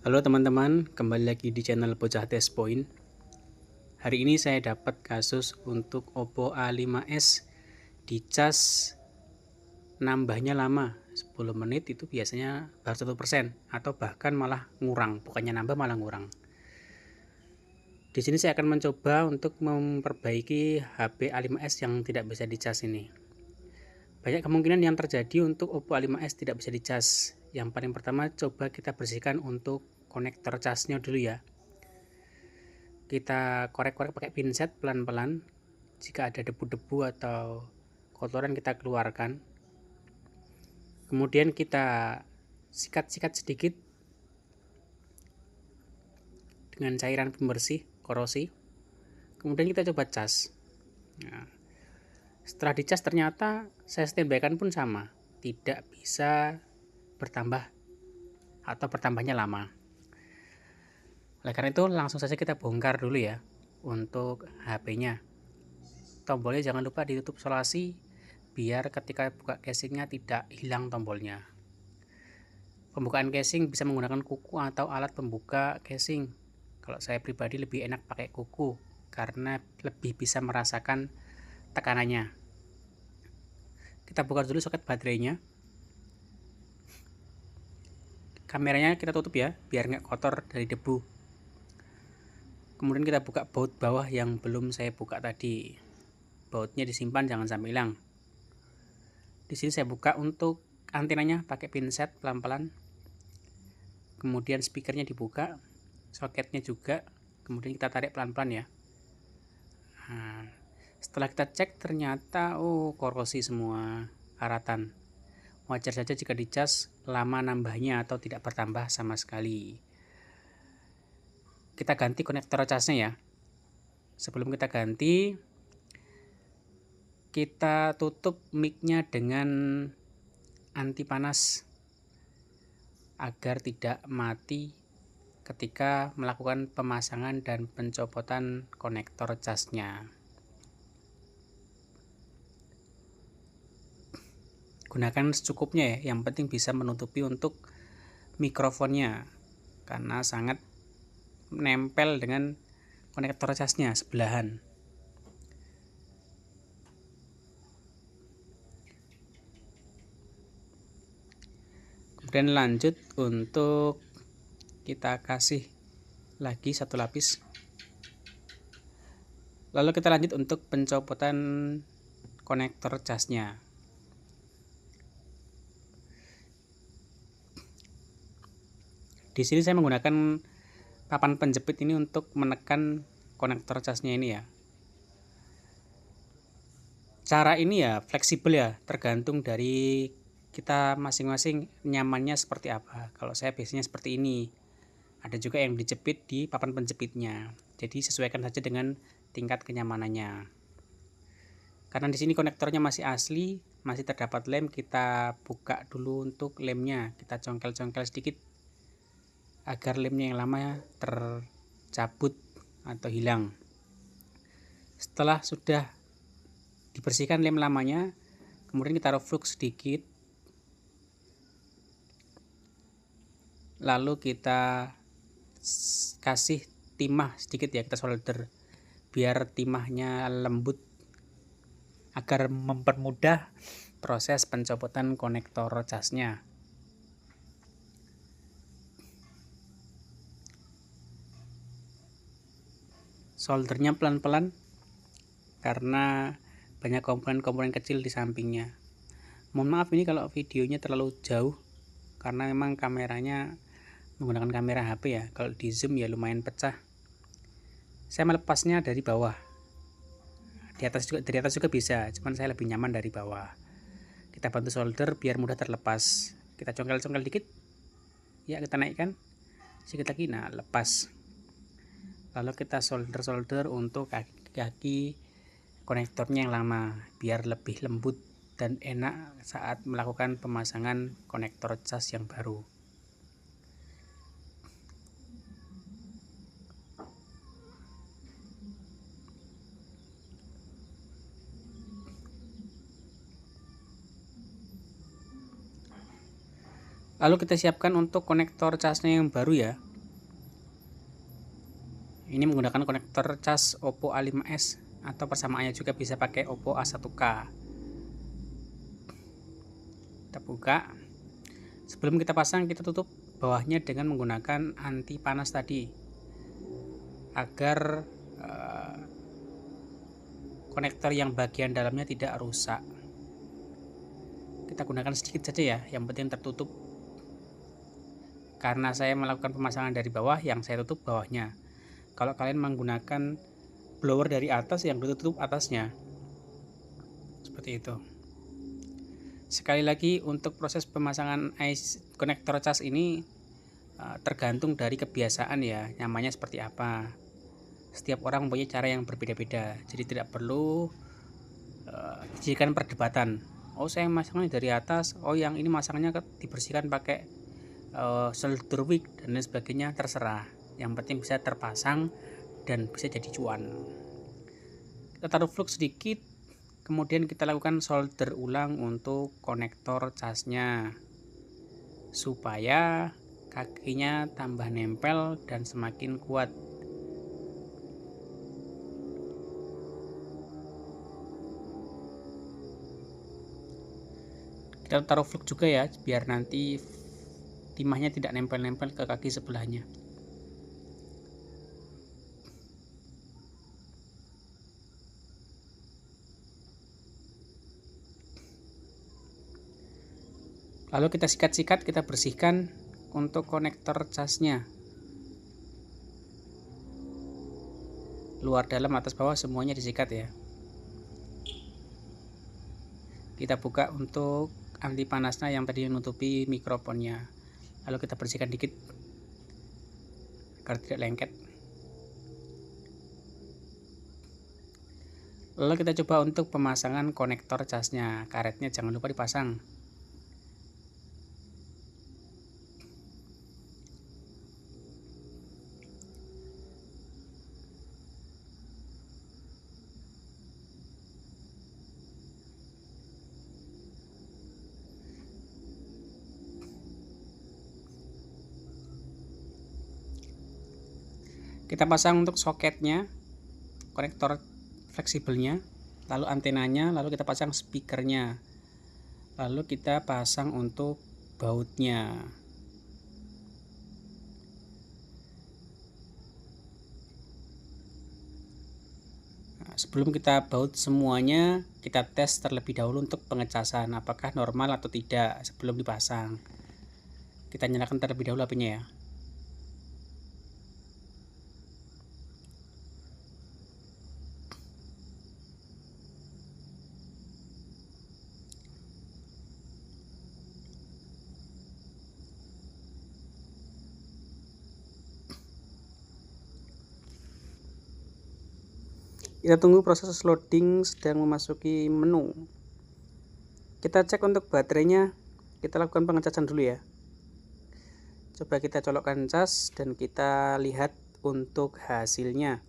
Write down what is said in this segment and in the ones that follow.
Halo teman-teman, kembali lagi di channel Bocah Test Point. Hari ini saya dapat kasus untuk Oppo A5s dicas nambahnya lama, 10 menit itu biasanya baru 1% atau bahkan malah ngurang, bukannya nambah malah ngurang. Di sini saya akan mencoba untuk memperbaiki HP A5s yang tidak bisa dicas ini. Banyak kemungkinan yang terjadi untuk Oppo A5s tidak bisa dicas. Yang paling pertama coba kita bersihkan untuk konektor casnya dulu ya. Kita korek-korek pakai pinset pelan-pelan. Jika ada debu-debu atau kotoran kita keluarkan. Kemudian kita sikat-sikat sedikit dengan cairan pembersih korosi. Kemudian kita coba cas. Nah, setelah dicas ternyata saya standby-kan pun sama, tidak bisa bertambah atau bertambahnya lama. Oleh karena itu langsung saja kita bongkar dulu ya untuk HP-nya. Tombolnya jangan lupa ditutup solasi biar ketika buka casingnya tidak hilang tombolnya. Pembukaan casing bisa menggunakan kuku atau alat pembuka casing. Kalau saya pribadi lebih enak pakai kuku karena lebih bisa merasakan tekanannya. Kita buka dulu soket baterainya. Kameranya kita tutup ya biar nggak kotor dari debu. Kemudian kita buka baut bawah yang belum saya buka tadi. Bautnya disimpan jangan sampai hilang. Di sini saya buka untuk antenanya pakai pinset pelan-pelan. Kemudian speakernya dibuka, soketnya juga. Kemudian kita tarik pelan-pelan ya. Nah, setelah kita cek ternyata korosi semua karatan. Wajar saja jika dicas lama nambahnya atau tidak bertambah sama sekali. Kita ganti konektor casnya ya. Sebelum kita ganti, kita tutup mic-nya dengan anti panas agar tidak mati ketika melakukan pemasangan dan pencopotan konektor casnya. Gunakan secukupnya ya, yang penting bisa menutupi untuk mikrofonnya karena sangat menempel dengan konektor casnya sebelahan. Kemudian lanjut untuk kita kasih lagi satu lapis. Lalu kita lanjut untuk pencopotan konektor casnya. Di sini saya menggunakan papan penjepit ini untuk menekan konektor casnya ini ya. Cara ini ya fleksibel ya, tergantung dari kita masing-masing nyamannya seperti apa. Kalau saya biasanya seperti ini. Ada juga yang dijepit di papan penjepitnya. Jadi sesuaikan saja dengan tingkat kenyamanannya. Karena di sini konektornya masih asli, masih terdapat lem, kita buka dulu untuk lemnya. Kita congkel-congkel sedikit agar lemnya yang lama tercabut atau hilang. Setelah sudah dibersihkan lem lamanya, kemudian kita reflux sedikit, lalu kita kasih timah sedikit ya, kita solder biar timahnya lembut agar mempermudah proses pencopotan konektor casnya. Soldernya pelan-pelan karena banyak komponen-komponen kecil di sampingnya. Mohon maaf ini kalau videonya terlalu jauh karena memang kameranya menggunakan kamera HP ya. Kalau di zoom ya lumayan pecah. Saya melepasnya dari bawah. Dari atas juga bisa, cuman saya lebih nyaman dari bawah. Kita bantu solder biar mudah terlepas. Kita congkel-congkel dikit. Ya, kita naikkan. Sedikit lagi, nah lepas. Lalu kita solder-solder untuk kaki-kaki konektornya yang lama biar lebih lembut dan enak saat melakukan pemasangan konektor cas yang baru. Lalu kita siapkan untuk konektor casnya yang baru ya. Ini menggunakan konektor cas Oppo A5s atau persamaannya juga bisa pakai Oppo A1K. Kita buka. Sebelum kita pasang, kita tutup bawahnya dengan menggunakan anti panas tadi agar konektor yang bagian dalamnya tidak rusak. Kita gunakan sedikit saja ya, yang penting tertutup. Karena saya melakukan pemasangan dari bawah, yang saya tutup bawahnya. Kalau kalian menggunakan blower dari atas, yang ditutup atasnya. Seperti itu. Sekali lagi, untuk proses pemasangan konektor cas ini tergantung dari kebiasaan ya, nyamannya seperti apa. Setiap orang punya cara yang berbeda-beda, jadi tidak perlu dijadikan perdebatan. Oh, saya masangnya dari atas, oh yang ini masangnya dibersihkan pakai solder wick dan lain sebagainya, terserah. Yang penting bisa terpasang dan bisa jadi cuan. Kita taruh flux sedikit, kemudian kita lakukan solder ulang untuk konektor casnya supaya kakinya tambah nempel dan semakin kuat. Kita taruh flux juga ya, biar nanti timahnya tidak nempel-nempel ke kaki sebelahnya. Lalu kita sikat-sikat, kita bersihkan untuk konektor casnya. Luar dalam atas bawah semuanya disikat ya. Kita buka untuk anti panasnya yang tadi menutupi mikrofonnya. Lalu kita bersihkan dikit agar tidak lengket. Lalu kita coba untuk pemasangan konektor casnya. Karetnya jangan lupa dipasang. Kita pasang untuk soketnya, konektor fleksibelnya, lalu antenanya, lalu kita pasang speakernya, lalu kita pasang untuk bautnya. Nah, sebelum kita baut semuanya, kita tes terlebih dahulu untuk pengecasan apakah normal atau tidak sebelum dipasang. Kita nyalakan terlebih dahulu apinya ya. Kita tunggu proses loading sedang memasuki menu. Kita cek untuk baterainya, kita lakukan pengecasan dulu ya. Coba kita colokkan cas dan kita lihat untuk hasilnya.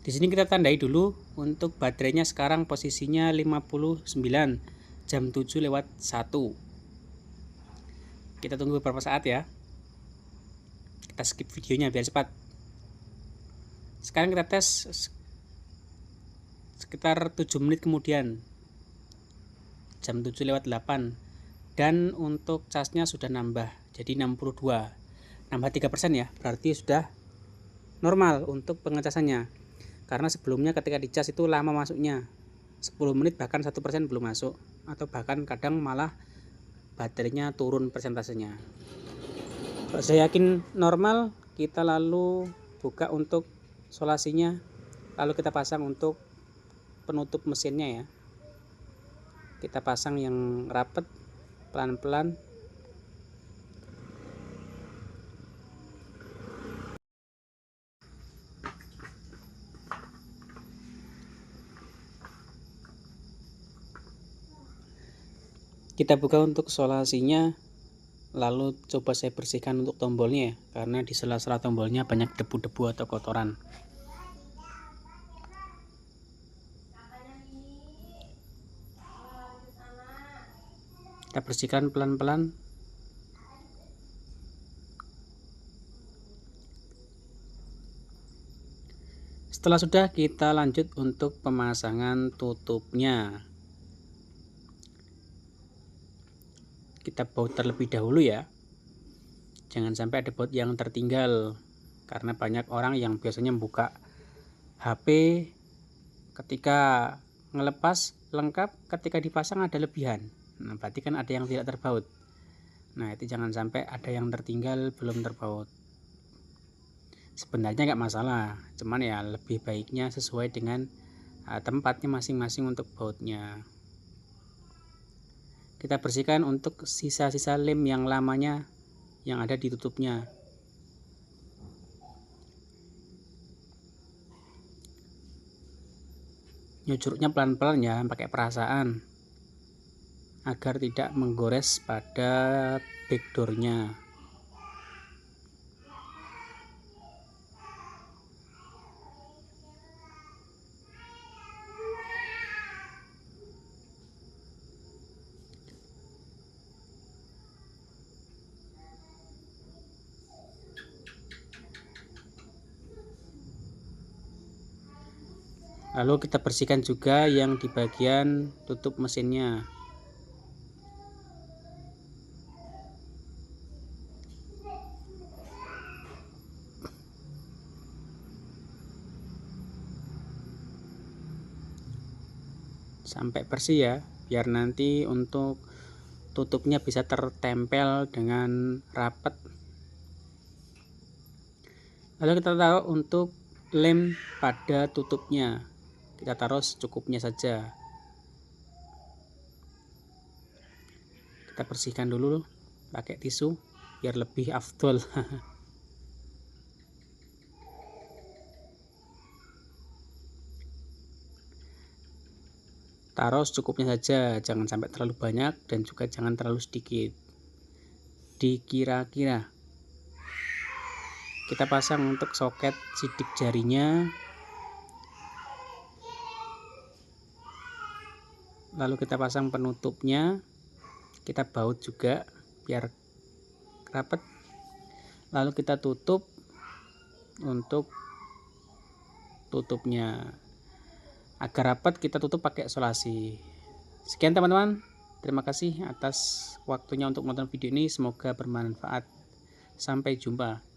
Di sini kita tandai dulu untuk baterainya sekarang posisinya 59 jam 7:01. Kita tunggu beberapa saat ya. Kita skip videonya biar cepat. Sekarang kita tes sekitar 7 menit kemudian, jam 7:08, dan untuk casnya sudah nambah jadi 62, nambah 3% ya, berarti sudah normal untuk pengecasannya. Karena sebelumnya ketika dicas itu lama masuknya, 10 menit bahkan 1% belum masuk, atau bahkan kadang malah baterainya turun persentasenya. Kalau saya yakin normal, kita lalu buka untuk solasinya, lalu kita pasang untuk penutup mesinnya ya. Kita pasang yang rapat, pelan-pelan. Kita buka untuk solasinya, lalu coba saya bersihkan untuk tombolnya ya, karena di sela-sela tombolnya banyak debu-debu atau kotoran. Kita bersihkan pelan-pelan. Setelah sudah, kita lanjut untuk pemasangan tutupnya. Kita baut terlebih dahulu ya. Jangan sampai ada baut yang tertinggal, karena banyak orang yang biasanya buka HP ketika ngelepas lengkap, ketika dipasang ada lebihan. Nah, berarti kan ada yang tidak terbaut. Nah, itu jangan sampai ada yang tertinggal belum terbaut. Sebenarnya nggak masalah, cuman ya lebih baiknya sesuai dengan tempatnya masing-masing untuk bautnya. Kita bersihkan untuk sisa-sisa lem yang lamanya yang ada di tutupnya. Nyucurnya pelan-pelan ya, pakai perasaan agar tidak menggores pada backdoornya. Lalu kita bersihkan juga yang di bagian tutup mesinnya. Sampai bersih ya, biar nanti untuk tutupnya bisa tertempel dengan rapat. Lalu kita taruh untuk lem pada tutupnya, kita taruh secukupnya saja. Kita bersihkan dulu pakai tisu biar lebih afdol. Taruh secukupnya saja, jangan sampai terlalu banyak dan juga jangan terlalu sedikit. Dikira-kira. Kita pasang untuk soket sidik jarinya. Lalu kita pasang penutupnya. Kita baut juga biar rapat. Lalu kita tutup untuk tutupnya. Agar rapat kita tutup pakai solasi. Sekian teman-teman. Terima kasih atas waktunya untuk menonton video ini. Semoga bermanfaat. Sampai jumpa.